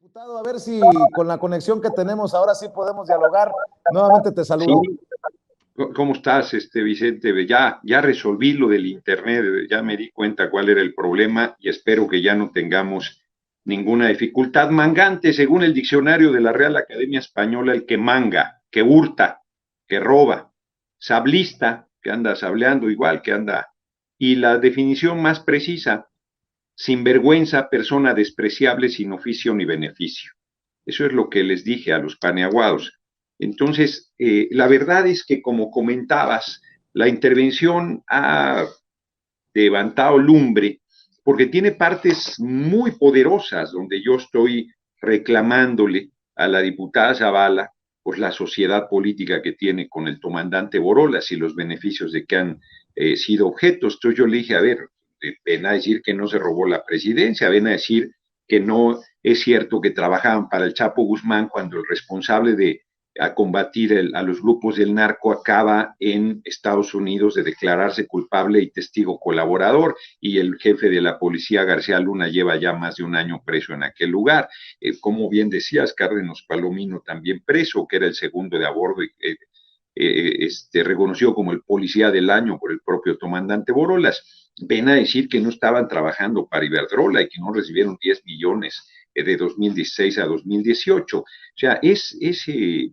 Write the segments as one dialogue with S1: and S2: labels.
S1: Diputado, a ver si con la conexión que tenemos ahora sí podemos dialogar. Nuevamente te
S2: Sí,
S1: saludo.
S2: ¿cómo estás, Vicente? Ya resolví lo del internet, ya me di cuenta cuál era el problema y espero que ya no tengamos ninguna dificultad. Mangante, según el diccionario de la Real Academia Española, el que manga, que hurta, que roba, sablista, que anda sableando igual, que anda. Y la definición más precisa, sinvergüenza, persona despreciable sin oficio ni beneficio. Eso es lo que les dije a los paneaguados. Entonces, la verdad es que, como comentabas, la intervención ha levantado lumbre porque tiene partes muy poderosas donde yo estoy reclamándole a la diputada Zavala pues la sociedad política que tiene con el comandante Borolas y los beneficios de que han sido objetos. Entonces yo le dije, a ver, ven a decir que no se robó la presidencia, ven a decir que no es cierto que trabajaban para el Chapo Guzmán cuando el responsable de a combatir a los grupos del narco acaba en Estados Unidos de declararse culpable y testigo colaborador, y el jefe de la policía, García Luna, lleva ya más de un año preso en aquel lugar. Como bien decías, Cárdenas Palomino también preso, que era el segundo de a bordo, reconocido como el policía del año por el propio comandante Borolas. Ven a decir que no estaban trabajando para Iberdrola y que no recibieron 10 millones de 2016 a 2018. O sea, es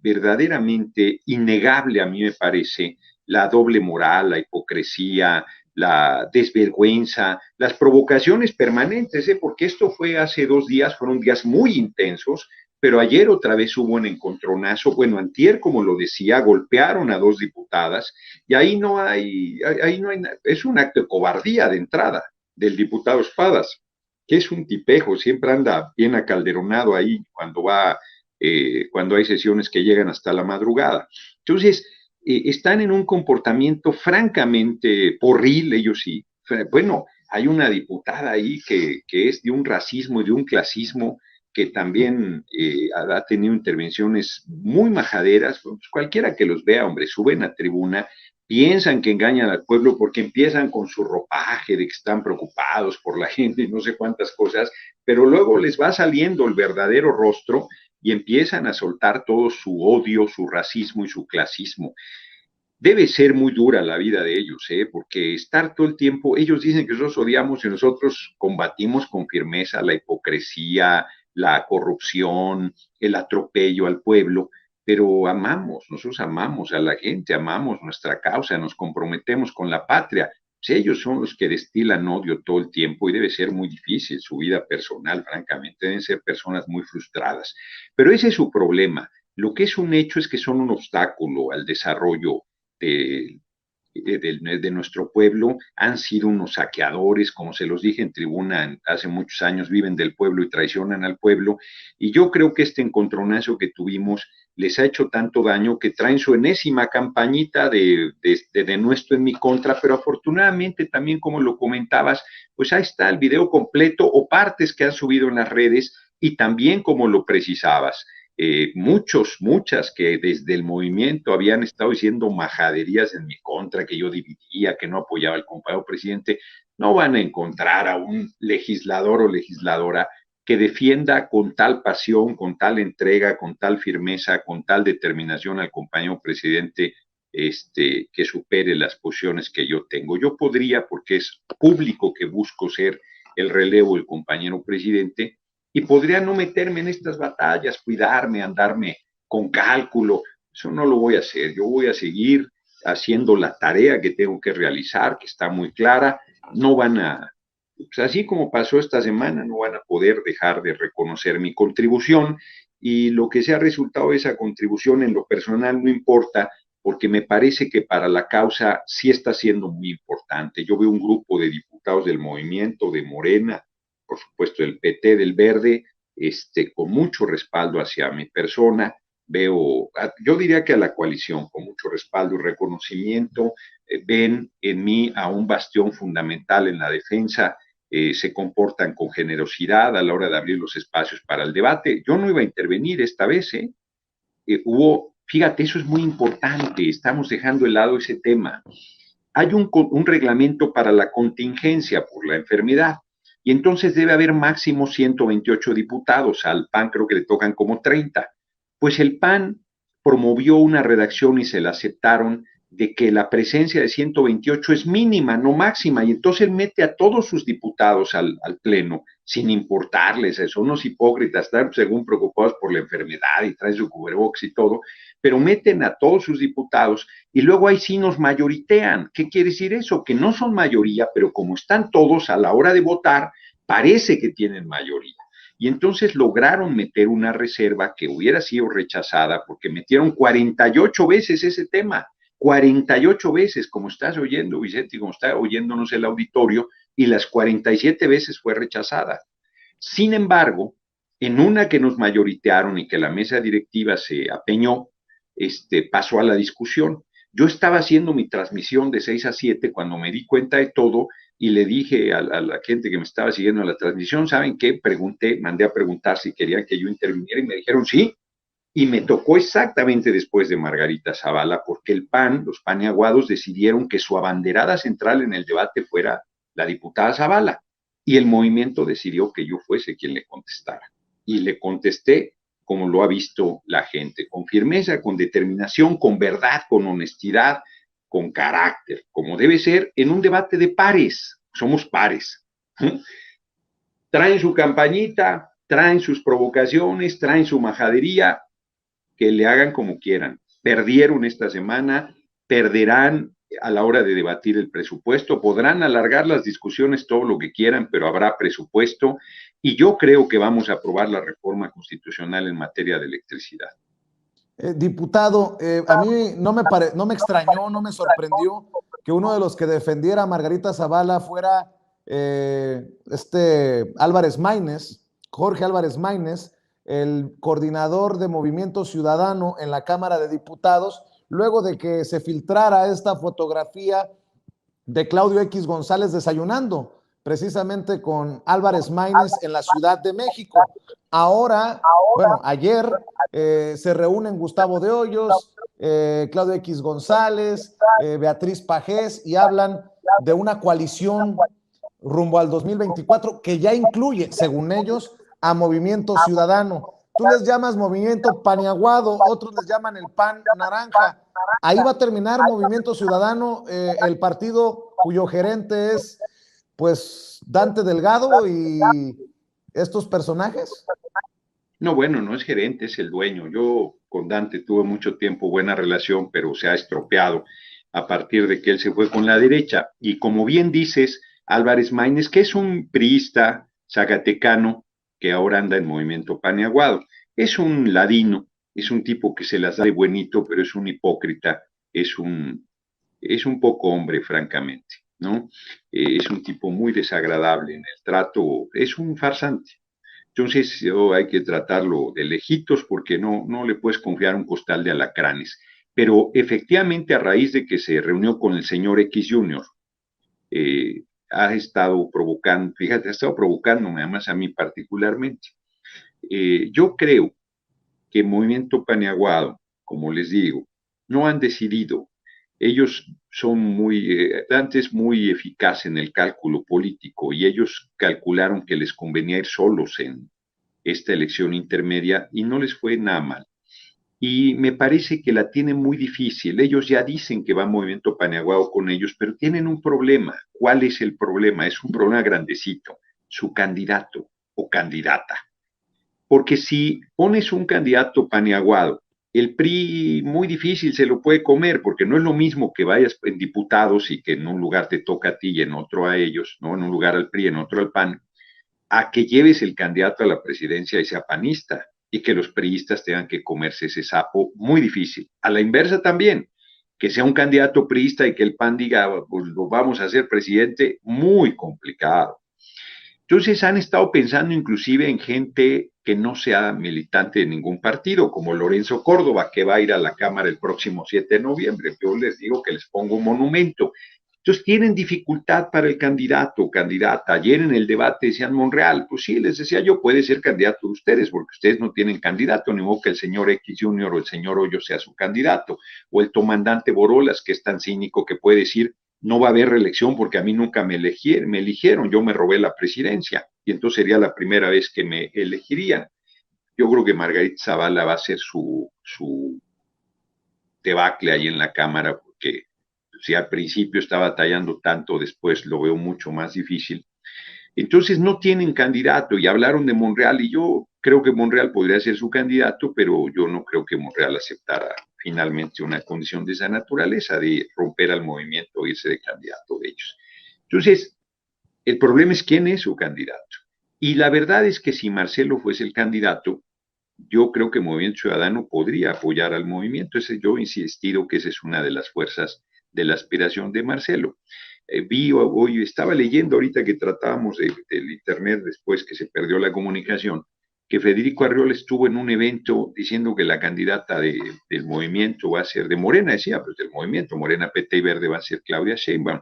S2: verdaderamente innegable, a mí me parece, la doble moral, la hipocresía, la desvergüenza, las provocaciones permanentes, porque esto fue hace 2 días, fueron días muy intensos, pero ayer otra vez hubo un encontronazo, bueno, antier, como lo decía, golpearon a 2 diputadas, y ahí no hay, es un acto de cobardía de entrada del diputado Espadas, que es un tipejo, siempre anda bien acalderonado ahí cuando hay sesiones que llegan hasta la madrugada. Entonces, están en un comportamiento francamente porril, ellos sí. Bueno, hay una diputada ahí que es de un racismo y de un clasismo que también ha tenido intervenciones muy majaderas. Pues cualquiera que los vea, hombre, suben a tribuna, piensan que engañan al pueblo porque empiezan con su ropaje de que están preocupados por la gente y no sé cuántas cosas, pero luego les va saliendo el verdadero rostro y empiezan a soltar todo su odio, su racismo y su clasismo. Debe ser muy dura la vida de ellos, porque estar todo el tiempo, ellos dicen que nosotros odiamos y nosotros combatimos con firmeza la hipocresía, la corrupción, el atropello al pueblo, pero nosotros amamos a la gente, amamos nuestra causa, nos comprometemos con la patria. Pues ellos son los que destilan odio todo el tiempo y debe ser muy difícil su vida personal, francamente, deben ser personas muy frustradas. Pero ese es su problema. Lo que es un hecho es que son un obstáculo al desarrollo de, de nuestro pueblo, han sido unos saqueadores, como se los dije en tribuna hace muchos años, viven del pueblo y traicionan al pueblo, y yo creo que este encontronazo que tuvimos les ha hecho tanto daño que traen su enésima campañita de nuestro en mi contra, pero afortunadamente también, como lo comentabas, pues ahí está el video completo o partes que han subido en las redes, y también como lo precisabas, muchas que desde el movimiento habían estado diciendo majaderías en mi contra, que yo dividía, que no apoyaba al compañero presidente, no van a encontrar a un legislador o legisladora que defienda con tal pasión, con tal entrega, con tal firmeza, con tal determinación al compañero presidente, que supere las posiciones que yo tengo. Yo podría, porque es público que busco ser el relevo del compañero presidente, y podría no meterme en estas batallas, cuidarme, andarme con cálculo. Eso no lo voy a hacer. Yo voy a seguir haciendo la tarea que tengo que realizar, que está muy clara. No van a, pues así como pasó esta semana, no van a poder dejar de reconocer mi contribución, y lo que sea resultado de esa contribución en lo personal no importa, porque me parece que para la causa sí está siendo muy importante. Yo veo un grupo de diputados del movimiento, de Morena, por supuesto del PT, del Verde, con mucho respaldo hacia mi persona. Veo, yo diría que a la coalición, con mucho respaldo y reconocimiento, ven en mí a un bastión fundamental en la defensa, se comportan con generosidad a la hora de abrir los espacios para el debate. Yo no iba a intervenir esta vez, fíjate, eso es muy importante, estamos dejando de lado ese tema. Hay un reglamento para la contingencia por la enfermedad, y entonces debe haber máximo 128 diputados, al PAN creo que le tocan como 30. Pues el PAN promovió una redacción y se la aceptaron de que la presencia de 128 es mínima, no máxima, y entonces mete a todos sus diputados al Pleno, sin importarles, son unos hipócritas, están según preocupados por la enfermedad y traen su cubrebocas y todo, pero meten a todos sus diputados y luego ahí sí nos mayoritean. ¿Qué quiere decir eso? Que no son mayoría, pero como están todos a la hora de votar, parece que tienen mayoría. Y entonces lograron meter una reserva que hubiera sido rechazada porque metieron 48 veces ese tema. 48 veces, como estás oyendo, Vicente, y como está oyéndonos el auditorio, y las 47 veces fue rechazada. Sin embargo, en una que nos mayoritearon y que la mesa directiva se apeñó, pasó a la discusión. Yo estaba haciendo mi transmisión de 6 a 7 cuando me di cuenta de todo y le dije a la gente que me estaba siguiendo en la transmisión, ¿saben qué? Pregunté, mandé a preguntar si querían que yo interviniera y me dijeron sí, y me tocó exactamente después de Margarita Zavala, porque el PAN, los paniaguados, decidieron que su abanderada central en el debate fuera la diputada Zavala, y el movimiento decidió que yo fuese quien le contestara. Y le contesté como lo ha visto la gente, con firmeza, con determinación, con verdad, con honestidad, con carácter, como debe ser en un debate de pares. Somos pares. Traen su campañita, traen sus provocaciones, traen su majadería, que le hagan como quieran. Perdieron esta semana, perderán a la hora de debatir el presupuesto, podrán alargar las discusiones todo lo que quieran, pero habrá presupuesto y yo creo que vamos a aprobar la reforma constitucional en materia de electricidad.
S1: Diputado, a mí no me extrañó, no me sorprendió que uno de los que defendiera a Margarita Zavala fuera Álvarez Maínez, Jorge Álvarez Maínez, el coordinador de Movimiento Ciudadano en la Cámara de Diputados, luego de que se filtrara esta fotografía de Claudio X González desayunando precisamente con Álvarez Maínez en la Ciudad de México. Ahora, bueno, ayer se reúnen Gustavo de Hoyos, Claudio X González, Beatriz Pajés y hablan de una coalición rumbo al 2024 que ya incluye, según ellos, a Movimiento Ciudadano. Tú les llamas Movimiento Paniaguado, otros les llaman el PAN Naranja. Ahí va a terminar Movimiento Ciudadano, el partido cuyo gerente es, pues, Dante Delgado y estos personajes.
S2: No, bueno, no es gerente, es el dueño. Yo con Dante tuve mucho tiempo buena relación, pero se ha estropeado a partir de que él se fue con la derecha. Y como bien dices, Álvarez Maínez, que es un priista zacatecano que ahora anda en Movimiento Paniaguado, es un ladino, es un tipo que se las da de buenito, pero es un hipócrita, es un poco hombre, francamente, ¿no? Es un tipo muy desagradable en el trato, es un farsante. Entonces, hay que tratarlo de lejitos porque no le puedes confiar un costal de alacranes. Pero efectivamente, a raíz de que se reunió con el señor X Junior, ha estado provocando, fíjate, ha estado provocándome, además a mí particularmente. Yo creo que Movimiento Paniaguado, como les digo, no han decidido. Ellos son antes muy eficaz en el cálculo político y ellos calcularon que les convenía ir solos en esta elección intermedia y no les fue nada mal. Y me parece que la tienen muy difícil. Ellos ya dicen que va Movimiento Paniaguado con ellos, pero tienen un problema. ¿Cuál es el problema? Es un problema grandecito. Su candidato o candidata. Porque si pones un candidato paniaguado, el PRI muy difícil se lo puede comer, porque no es lo mismo que vayas en diputados y que en un lugar te toca a ti y en otro a ellos, ¿no? En un lugar al PRI, en otro al PAN, a que lleves el candidato a la presidencia y sea panista, y que los priistas tengan que comerse ese sapo, muy difícil. A la inversa también, que sea un candidato priista y que el PAN diga, pues lo vamos a hacer presidente, muy complicado. Entonces han estado pensando inclusive en gente que no sea militante de ningún partido, como Lorenzo Córdoba, que va a ir a la Cámara el próximo 7 de noviembre. Yo les digo que les pongo un monumento. Entonces tienen dificultad para el candidato o candidata. Ayer en el debate decían Monreal, pues sí, les decía yo, puede ser candidato de ustedes, porque ustedes no tienen candidato, ni modo que el señor X Junior o el señor Hoyo sea su candidato, o el comandante Borolas, que es tan cínico que puede decir, no va a haber reelección porque a mí nunca me eligieron, yo me robé la presidencia y entonces sería la primera vez que me elegirían. Yo creo que Margarita Zavala va a ser su debacle ahí en la Cámara, porque si al principio está batallando tanto, después lo veo mucho más difícil. Entonces no tienen candidato y hablaron de Monreal y yo creo que Monreal podría ser su candidato, pero yo no creo que Monreal aceptara finalmente una condición de esa naturaleza, de romper al movimiento o irse de candidato de ellos. Entonces, el problema es quién es su candidato. Y la verdad es que si Marcelo fuese el candidato, yo creo que Movimiento Ciudadano podría apoyar al movimiento. Yo he insistido que esa es una de las fuerzas de la aspiración de Marcelo. Hoy estaba leyendo ahorita que tratábamos del internet después que se perdió la comunicación, que Federico Arriola estuvo en un evento diciendo que la candidata del movimiento va a ser de Morena, decía, pues del movimiento Morena, PT y Verde va a ser Claudia Sheinbaum.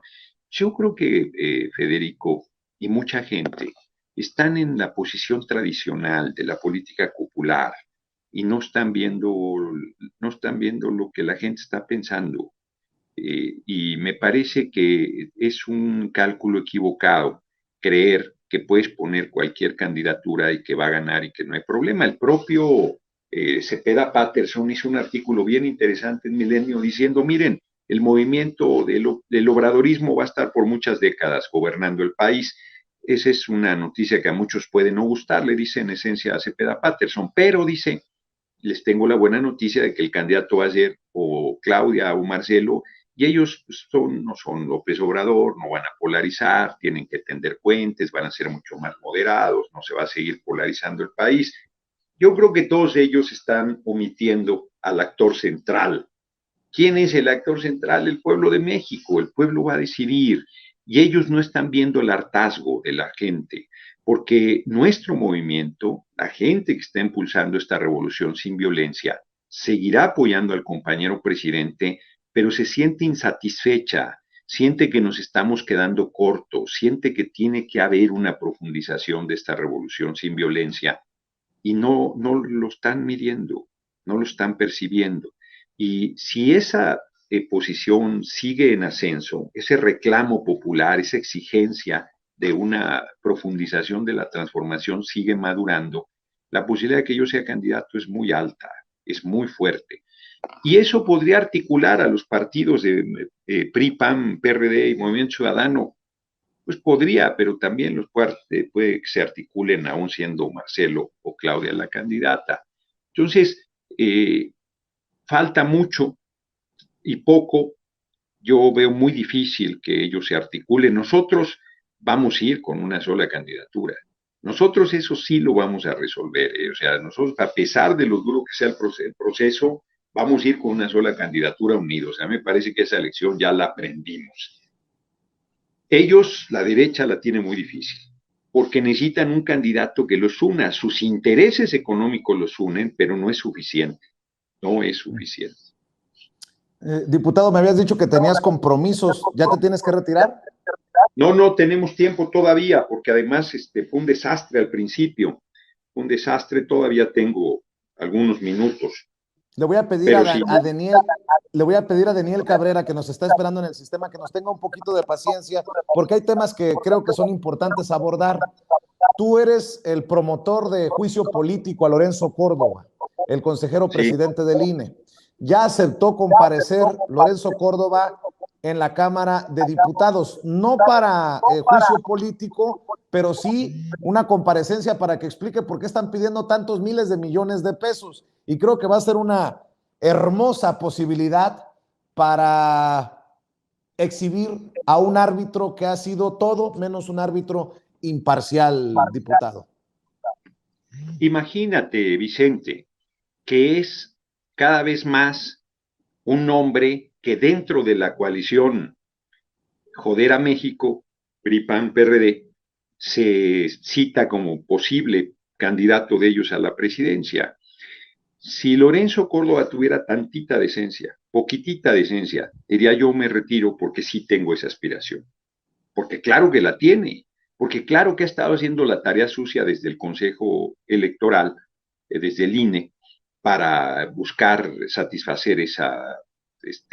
S2: Yo creo que Federico y mucha gente están en la posición tradicional de la política popular y no están viendo lo que la gente está pensando. Y me parece que es un cálculo equivocado creer que puedes poner cualquier candidatura y que va a ganar y que no hay problema. El propio Cepeda Patterson hizo un artículo bien interesante en Milenio diciendo, miren, el movimiento del obradorismo va a estar por muchas décadas gobernando el país. Esa es una noticia que a muchos puede no gustar, le dice en esencia a Cepeda Patterson, pero dice, les tengo la buena noticia de que el candidato va a ser o Claudia o Marcelo, y ellos pues, no son López Obrador, no van a polarizar, tienen que tender puentes, van a ser mucho más moderados, no se va a seguir polarizando el país. Yo creo que todos ellos están omitiendo al actor central. ¿Quién es el actor central? El pueblo de México. El pueblo va a decidir y ellos no están viendo el hartazgo de la gente, porque nuestro movimiento, la gente que está impulsando esta revolución sin violencia, seguirá apoyando al compañero presidente, pero se siente insatisfecha, siente que nos estamos quedando cortos, siente que tiene que haber una profundización de esta revolución sin violencia y no lo están midiendo, no lo están percibiendo. Y si esa posición sigue en ascenso, ese reclamo popular, esa exigencia de una profundización de la transformación sigue madurando, la posibilidad de que yo sea candidato es muy alta, es muy fuerte. Y eso podría articular a los partidos de PRI, PAN, PRD y Movimiento Ciudadano. Pues podría, pero también puede que se articulen aún siendo Marcelo o Claudia la candidata. Entonces, falta mucho y poco. Yo veo muy difícil que ellos se articulen. Nosotros vamos a ir con una sola candidatura. Nosotros eso sí lo vamos a resolver. O sea, nosotros, a pesar de lo duro que sea el proceso, vamos a ir con una sola candidatura unidos. A mí me parece que esa elección ya la aprendimos. Ellos, la derecha, la tiene muy difícil, porque necesitan un candidato que los una. Sus intereses económicos los unen, pero no es suficiente. No es suficiente.
S1: Diputado, me habías dicho que tenías compromisos. ¿Ya te tienes que retirar?
S2: No tenemos tiempo todavía, porque además fue un desastre al principio. Fue un desastre, todavía tengo algunos minutos.
S1: Le voy a pedir
S2: Pero sí,
S1: a Daniel, le voy a pedir a Daniel Cabrera, que nos está esperando en el sistema, que nos tenga un poquito de paciencia, porque hay temas que creo que son importantes abordar. Tú eres el promotor de juicio político a Lorenzo Córdoba, el consejero
S2: sí.
S1: presidente del INE. Ya aceptó comparecer Lorenzo Córdoba en la Cámara de Diputados, no para juicio político, pero sí una comparecencia para que explique por qué están pidiendo tantos miles de millones de pesos. Y creo que va a ser una hermosa posibilidad para exhibir a un árbitro que ha sido todo menos un árbitro imparcial, diputado.
S2: Imagínate, Vicente, que es cada vez más un nombre que dentro de la coalición Joder a México, PRI, PAN, PRD, se cita como posible candidato de ellos a la presidencia. Si Lorenzo Córdoba tuviera tantita decencia, poquitita decencia, diría yo me retiro porque sí tengo esa aspiración. Porque claro que la tiene, porque claro que ha estado haciendo la tarea sucia desde el Consejo Electoral, desde el INE, para buscar satisfacer esa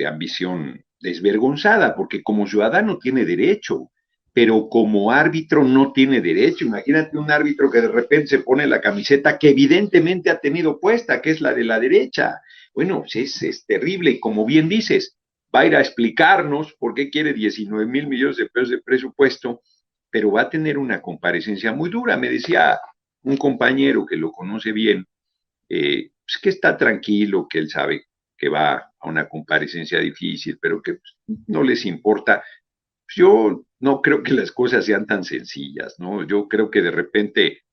S2: ambición desvergonzada, porque como ciudadano tiene derecho, pero como árbitro no tiene derecho. Imagínate un árbitro que de repente se pone la camiseta que evidentemente ha tenido puesta, que es la de la derecha. Bueno, pues es terrible y como bien dices, va a ir a explicarnos por qué quiere 19,000 millones de pesos de presupuesto, pero va a tener una comparecencia muy dura. Me decía un compañero que lo conoce bien, pues que está tranquilo, que él sabe que va a una comparecencia difícil, pero que pues, no les importa. Yo no creo que las cosas sean tan sencillas, ¿no? Yo creo que de repente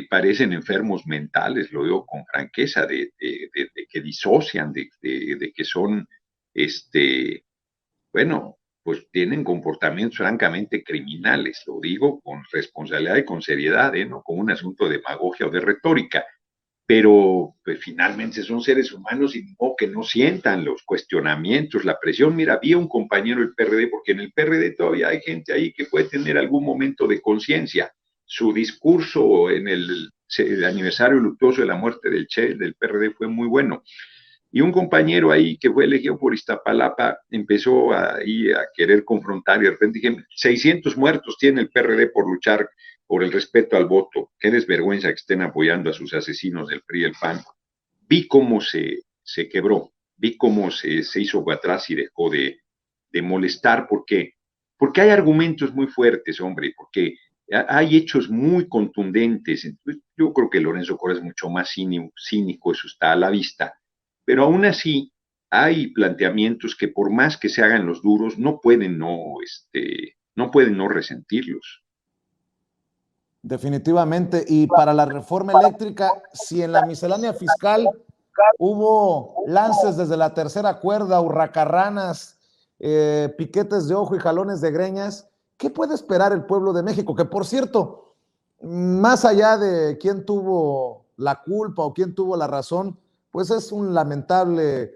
S2: parecen enfermos mentales, lo digo con franqueza, de que disocian, de que son, este, bueno, pues tienen comportamientos francamente criminales, lo digo con responsabilidad y con seriedad, ¿eh? No como un asunto de demagogia o de retórica, pero pues, finalmente son seres humanos y no que no sientan los cuestionamientos, la presión. Mira, había un compañero del PRD, porque en el PRD todavía hay gente ahí que puede tener algún momento de conciencia. Su discurso en el aniversario luctuoso de la muerte del Che del PRD fue muy bueno. Y un compañero ahí que fue elegido por Iztapalapa empezó ahí a querer confrontar y de repente dije, 600 muertos tiene el PRD por luchar por el respeto al voto. Qué desvergüenza que estén apoyando a sus asesinos del PRI y el PAN. Vi cómo se quebró, vi cómo se hizo para atrás y dejó de molestar, porque hay argumentos muy fuertes, hombre, porque hay hechos muy contundentes. Entonces, yo creo que Lorenzo Córdoba es mucho más cínico, eso está a la vista, pero aún así hay planteamientos que por más que se hagan los duros, no pueden no resentirlos.
S1: Definitivamente. Y para la reforma eléctrica, si en la miscelánea fiscal hubo lances desde la tercera cuerda, hurracarranas, piquetes de ojo y jalones de greñas, ¿qué puede esperar el pueblo de México? Que por cierto, más allá de quién tuvo la culpa o quién tuvo la razón, pues es un lamentable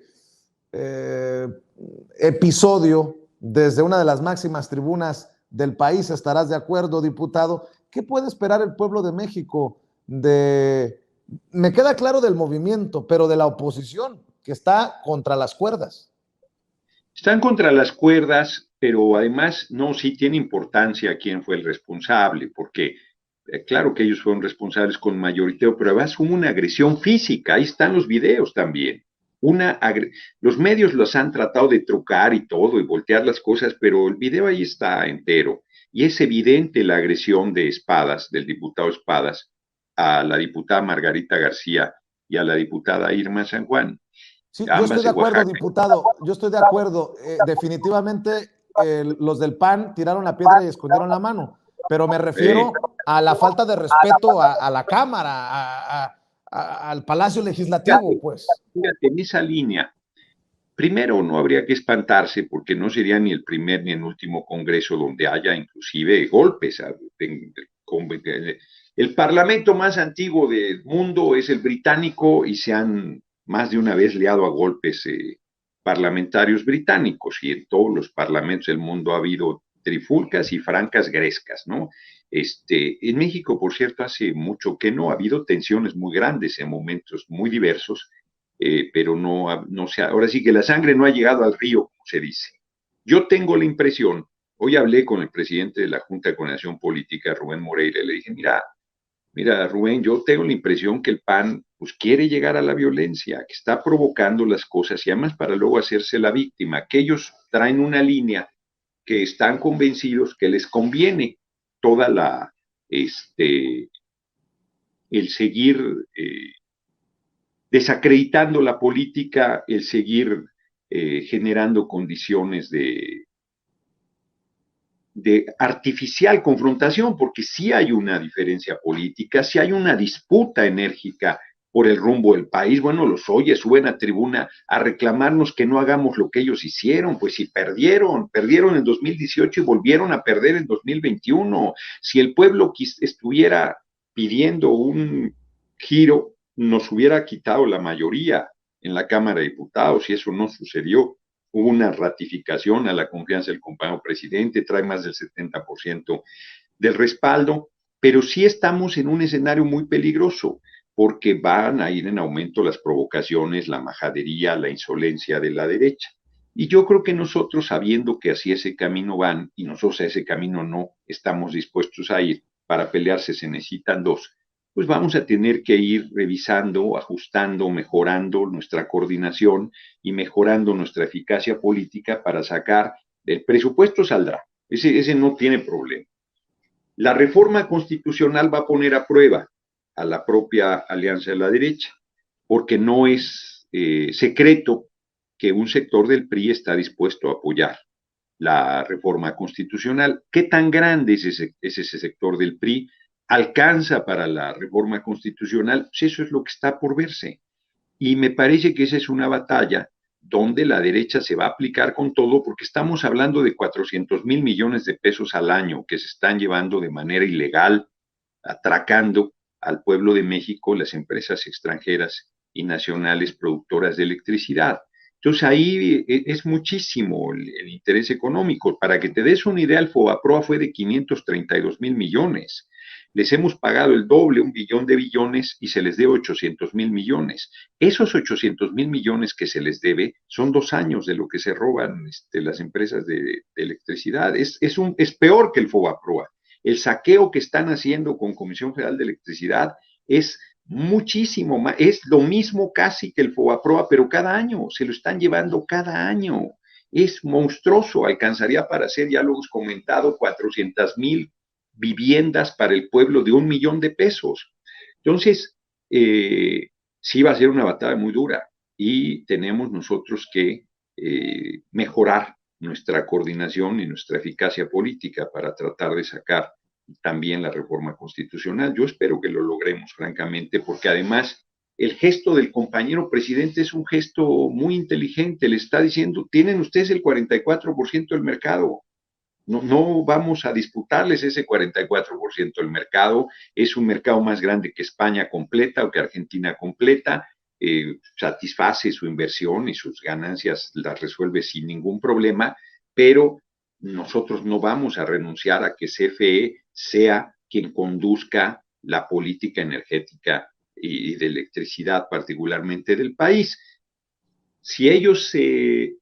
S1: eh, episodio desde una de las máximas tribunas del país. ¿Estarás de acuerdo, diputado? ¿Qué puede esperar el pueblo de México de... Me queda claro del movimiento, pero de la oposición, que está contra las cuerdas?
S2: Están contra las cuerdas, pero además no, sí tiene importancia quién fue el responsable, porque claro que ellos fueron responsables con mayoriteo, pero además hubo una agresión física, ahí están los videos también. Los medios los han tratado de trucar y todo y voltear las cosas, pero el video ahí está entero. Y es evidente la agresión de Espadas, del diputado Espadas, a la diputada Margarita García y a la diputada Irma San Juan,
S1: Sí, yo estoy
S2: ambas
S1: de
S2: de
S1: acuerdo,
S2: Oaxaca.
S1: diputado, yo estoy de acuerdo. Definitivamente los del PAN tiraron la piedra y escondieron la mano, pero me
S2: Eh,
S1: refiero a la falta de respeto a la Cámara, al Palacio Legislativo, pues.
S2: Fíjate, en esa línea, primero no habría que espantarse porque no sería ni el primer ni el último congreso donde haya inclusive golpes. El parlamento más antiguo del mundo es el británico y se han más de una vez liado a golpes parlamentarios británicos y en todos los parlamentos del mundo ha habido trifulcas y francas grescas, ¿no? En México, por cierto, hace mucho que no ha habido tensiones muy grandes en momentos muy diversos, pero no sé, ahora sí que la sangre no ha llegado al río, como se dice. Yo tengo la impresión, hoy hablé con el presidente de la Junta de Coordinación Política, Rubén Moreira, y le dije, mira, Rubén, yo tengo la impresión que el PAN pues quiere llegar a la violencia, que está provocando las cosas y además para luego hacerse la víctima, que ellos traen una línea que están convencidos que les conviene toda el seguir desacreditando la política, el seguir generando condiciones de artificial confrontación, porque sí hay una diferencia política, sí hay una disputa enérgica por el rumbo del país. Bueno, los oye, suben a tribuna a reclamarnos que no hagamos lo que ellos hicieron, pues si perdieron en 2018 y volvieron a perder en 2021. Si el pueblo estuviera pidiendo un giro, nos hubiera quitado la mayoría en la Cámara de Diputados y eso no sucedió. Hubo una ratificación a la confianza del compañero presidente, trae más del 70% del respaldo, pero sí estamos en un escenario muy peligroso porque van a ir en aumento las provocaciones, la majadería, la insolencia de la derecha. Y yo creo que nosotros, sabiendo que así ese camino van, y nosotros a ese camino no estamos dispuestos a ir, para pelearse se necesitan dos, pues vamos a tener que ir revisando, ajustando, mejorando nuestra coordinación y mejorando nuestra eficacia política para sacar, el presupuesto saldrá, ese no tiene problema. La reforma constitucional va a poner a prueba a la propia Alianza de la Derecha, porque no es secreto que un sector del PRI está dispuesto a apoyar la reforma constitucional. ¿Qué tan grande es ese sector del PRI? ¿Alcanza para la reforma constitucional? Pues eso es lo que está por verse. Y me parece que esa es una batalla donde la derecha se va a aplicar con todo, porque estamos hablando de 400,000 millones de pesos al año que se están llevando de manera ilegal, atracando al pueblo de México las empresas extranjeras y nacionales productoras de electricidad. Entonces ahí es muchísimo el interés económico. Para que te des una idea, el FOBAPROA fue de 532,000 millones. Les hemos pagado el doble, 1 billón de billones, y se les debe 800,000 millones. Esos 800,000 millones que se les debe son 2 años de lo que se roban las empresas de electricidad. Es peor que el FOBAPROA. El saqueo que están haciendo con Comisión Federal de Electricidad es muchísimo más, es lo mismo casi que el FOBAPROA, pero cada año, se lo están llevando cada año. Es monstruoso, alcanzaría para hacer, ya lo hemos comentado, 400,000 viviendas para el pueblo de 1 millón de pesos. Entonces, sí va a ser una batalla muy dura y tenemos nosotros que mejorar nuestra coordinación y nuestra eficacia política para tratar de sacar también la reforma constitucional. Yo espero que lo logremos, francamente, porque además el gesto del compañero presidente es un gesto muy inteligente. Le está diciendo, tienen ustedes el 44% del mercado. No vamos a disputarles ese 44% del mercado. Es un mercado más grande que España completa o que Argentina completa. Satisface su inversión y sus ganancias las resuelve sin ningún problema, pero nosotros no vamos a renunciar a que CFE sea quien conduzca la política energética y de electricidad, particularmente del país. Si ellos se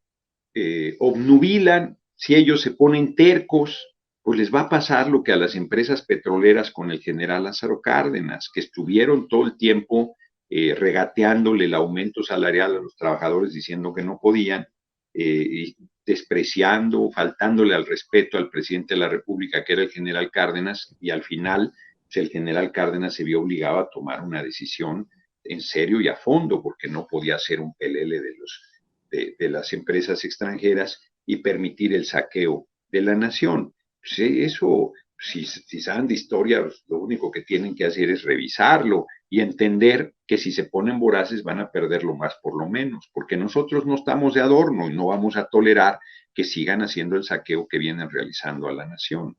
S2: obnubilan, si ellos se ponen tercos, pues les va a pasar lo que a las empresas petroleras con el general Lázaro Cárdenas, que estuvieron todo el tiempo regateándole el aumento salarial a los trabajadores diciendo que no podían, y despreciando, faltándole al respeto al presidente de la República, que era el general Cárdenas, y al final pues, el general Cárdenas se vio obligado a tomar una decisión en serio y a fondo, porque no podía ser un pelele de las empresas extranjeras y permitir el saqueo de la nación. Pues eso, si saben de historia, lo único que tienen que hacer es revisarlo y entender que si se ponen voraces van a perder lo más por lo menos, porque nosotros no estamos de adorno y no vamos a tolerar que sigan haciendo el saqueo que vienen realizando a la nación.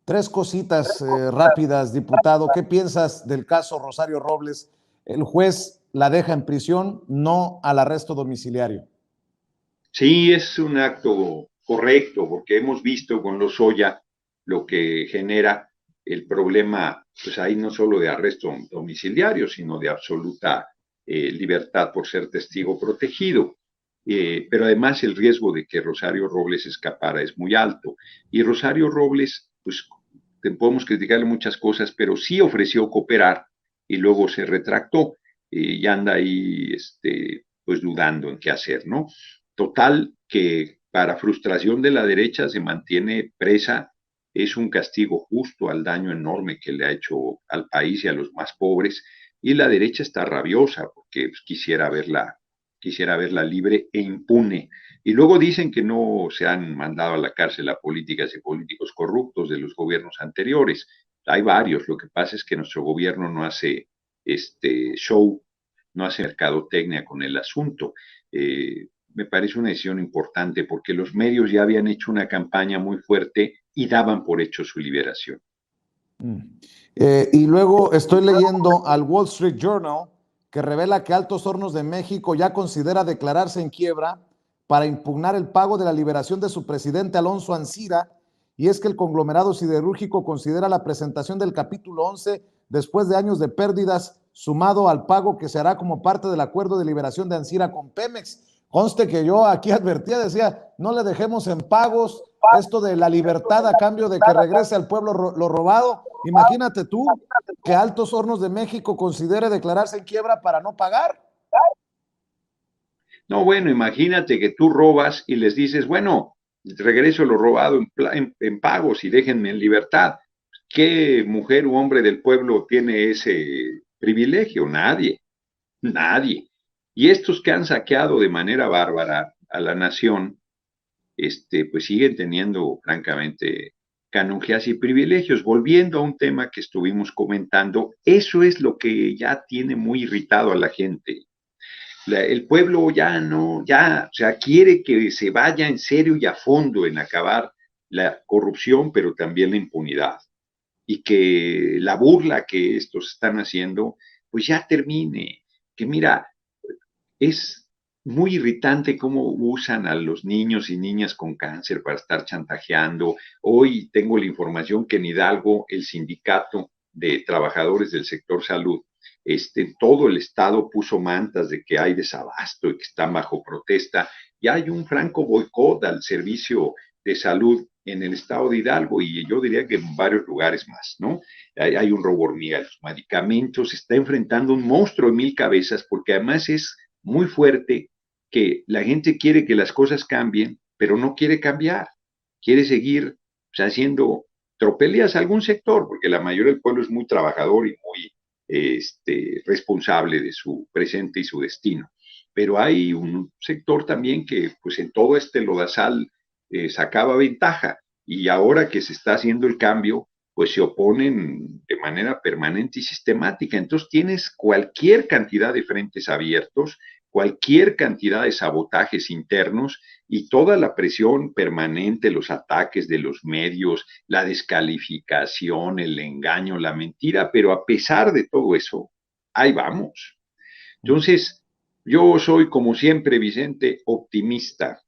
S1: Tres cositas rápidas, diputado. ¿Qué piensas del caso Rosario Robles? El juez la deja en prisión, no al arresto domiciliario.
S2: Sí, es un acto correcto, porque hemos visto con Lozoya lo que genera el problema, pues ahí no solo de arresto domiciliario, sino de absoluta libertad por ser testigo protegido. Pero además el riesgo de que Rosario Robles escapara es muy alto. Y Rosario Robles, pues podemos criticarle muchas cosas, pero sí ofreció cooperar y luego se retractó y anda ahí pues dudando en qué hacer, ¿no? Total, que para frustración de la derecha se mantiene presa, es un castigo justo al daño enorme que le ha hecho al país y a los más pobres, y la derecha está rabiosa porque pues, quisiera verla libre e impune. Y luego dicen que no se han mandado a la cárcel a políticas y políticos corruptos de los gobiernos anteriores. Hay varios, lo que pasa es que nuestro gobierno no hace show, no hace mercadotecnia con el asunto. Me parece una decisión importante porque los medios ya habían hecho una campaña muy fuerte y daban por hecho su liberación.
S1: Y luego estoy leyendo al Wall Street Journal que revela que Altos Hornos de México ya considera declararse en quiebra para impugnar el pago de la liberación de su presidente Alonso Ancira, y es que el conglomerado siderúrgico considera la presentación del capítulo 11 después de años de pérdidas, sumado al pago que se hará como parte del acuerdo de liberación de Ancira con Pemex, Conste que yo aquí advertía, decía, no le dejemos en pagos esto de la libertad a cambio de que regrese al pueblo lo robado. Imagínate tú que Altos Hornos de México considere declararse en quiebra para no pagar.
S2: No, bueno, imagínate que tú robas y les dices, bueno, regreso lo robado en pagos y déjenme en libertad. ¿Qué mujer u hombre del pueblo tiene ese privilegio? Nadie, nadie. Y estos que han saqueado de manera bárbara a la nación, pues siguen teniendo, francamente, canonjías y privilegios. Volviendo a un tema que estuvimos comentando, eso es lo que ya tiene muy irritado a la gente. El pueblo ya no, ya, o sea, quiere que se vaya en serio y a fondo en acabar la corrupción, pero también la impunidad. Y que la burla que estos están haciendo, pues ya termine. Que mira, es muy irritante cómo usan a los niños y niñas con cáncer para estar chantajeando. Hoy tengo la información que en Hidalgo el sindicato de trabajadores del sector salud, todo el estado puso mantas de que hay desabasto y que están bajo protesta. Y hay un franco boicot al servicio de salud en el estado de Hidalgo y yo diría que en varios lugares más, ¿no? Hay un robo hormiga de los medicamentos, se está enfrentando un monstruo de 1000 cabezas porque además es muy fuerte que la gente quiere que las cosas cambien, pero no quiere cambiar, quiere seguir, o sea, haciendo tropelías a algún sector, porque la mayoría del pueblo es muy trabajador y muy responsable de su presente y su destino. Pero hay un sector también que, pues en todo este lodazal sacaba ventaja y ahora que se está haciendo el cambio, pues se oponen de manera permanente y sistemática. Entonces tienes cualquier cantidad de frentes abiertos, cualquier cantidad de sabotajes internos y toda la presión permanente, los ataques de los medios, la descalificación, el engaño, la mentira, pero a pesar de todo eso, ahí vamos. Entonces, yo soy, como siempre, Vicente, optimista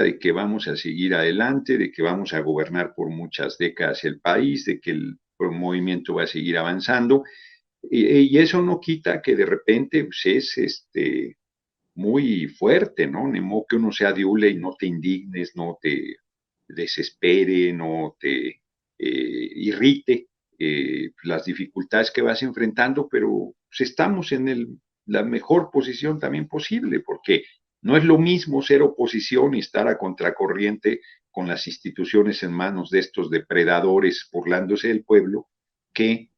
S2: de que vamos a seguir adelante, de que vamos a gobernar por muchas décadas el país, de que el movimiento va a seguir avanzando, y eso no quita que de repente pues, es muy fuerte, ¿no? Ni modo que uno sea diule y no te indignes, no te desespere, no te irrite las dificultades que vas enfrentando, pero pues, estamos en la mejor posición también posible, porque no es lo mismo ser oposición y estar a contracorriente con las instituciones en manos de estos depredadores burlándose del pueblo, que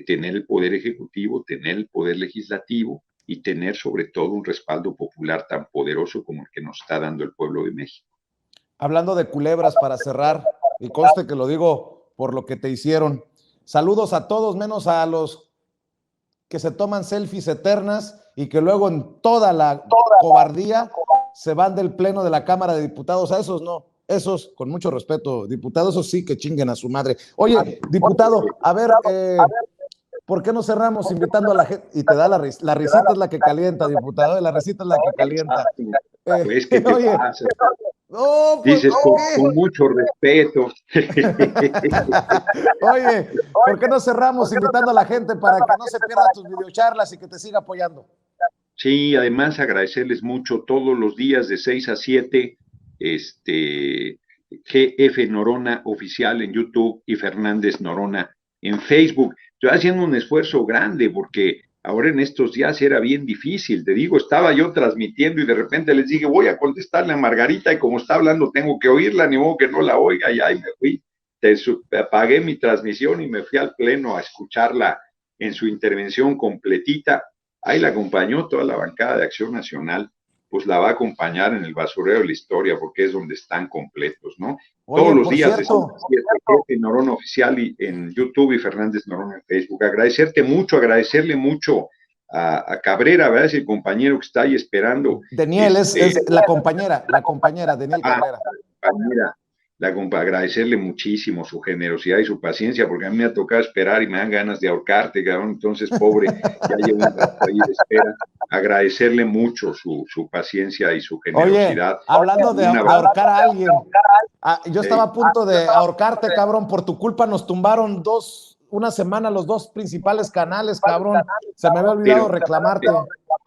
S2: tener el poder ejecutivo, tener el poder legislativo y tener sobre todo un respaldo popular tan poderoso como el que nos está dando el pueblo de México.
S1: Hablando de culebras para cerrar, y conste que lo digo por lo que te hicieron, saludos a todos menos a los que se toman selfies eternas y que luego en toda la cobardía se van del pleno de la Cámara de Diputados. A esos no, esos, con mucho respeto, diputados, esos sí que chinguen a su madre. Oye, diputado, a ver, ¿por qué no cerramos invitando a la gente? Y te da la risita es la que calienta, diputado, la risita es la que calienta.
S2: Pues, ¿qué te
S1: oye,
S2: pasa?
S1: No, pues,
S2: Dices con mucho respeto.
S1: Oye, ¿por qué no cerramos invitando a la gente para que no se pierda tus videocharlas y que te siga apoyando?
S2: Sí, además agradecerles mucho todos los días de 6 a 7, GF Norona Oficial en YouTube y Fernández Norona en Facebook. Estoy haciendo un esfuerzo grande porque ahora en estos días era bien difícil. Te digo, estaba yo transmitiendo y de repente les dije, voy a contestarle a Margarita y como está hablando tengo que oírla, ni modo que no la oiga, y ahí me fui. Apagué mi transmisión y me fui al pleno a escucharla en su intervención completita. Ahí la acompañó toda la bancada de Acción Nacional, pues la va a acompañar en el basurero de la historia porque es donde están completos, ¿no?
S1: Oye,
S2: todos los días
S1: cierto,
S2: de Norona Oficial y en YouTube y Fernández Norona en Facebook. Agradecerle mucho a Cabrera, ¿verdad? Es el compañero que está ahí esperando.
S1: Daniel es la compañera, Daniel Cabrera.
S2: Agradecerle muchísimo su generosidad y su paciencia, porque a mí me ha tocado esperar y me dan ganas de ahorcarte, cabrón. Entonces, pobre, ya llevo un rato ahí de espera. Agradecerle mucho su paciencia y su generosidad.
S1: Oye, hablando de ahorcar a alguien, yo estaba a punto de ahorcarte, cabrón. Por tu culpa nos tumbaron una semana los dos principales canales, cabrón. Se me había olvidado reclamarte.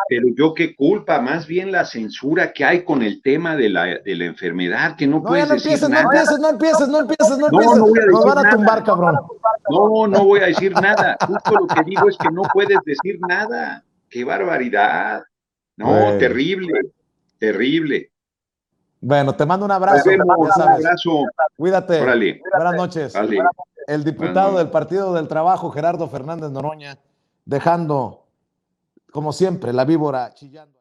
S2: Pero yo qué culpa, más bien la censura que hay con el tema de la enfermedad, que no
S1: No, ya
S2: puedes
S1: no
S2: decir
S1: empieces, no
S2: nada.
S1: empieces, no empieces, no empieces, no
S2: No,
S1: empieces.
S2: no voy a
S1: Nos
S2: decir
S1: van a tumbar,
S2: nada.
S1: cabrón.
S2: No, no voy a decir nada. Justo lo que digo es que no puedes decir nada. ¡Qué barbaridad! No,
S1: Bueno,
S2: terrible, terrible.
S1: bueno, te mando un
S2: Nos
S1: abrazo,
S2: vemos,
S1: ya
S2: un
S1: sabes.
S2: abrazo.
S1: Cuídate.
S2: Órale,
S1: Buenas noches.
S2: vale,
S1: El
S2: buenas
S1: diputado del
S2: noches.
S1: Partido del Trabajo, Gerardo Fernández Noroña, dejando, como siempre, la víbora chillando.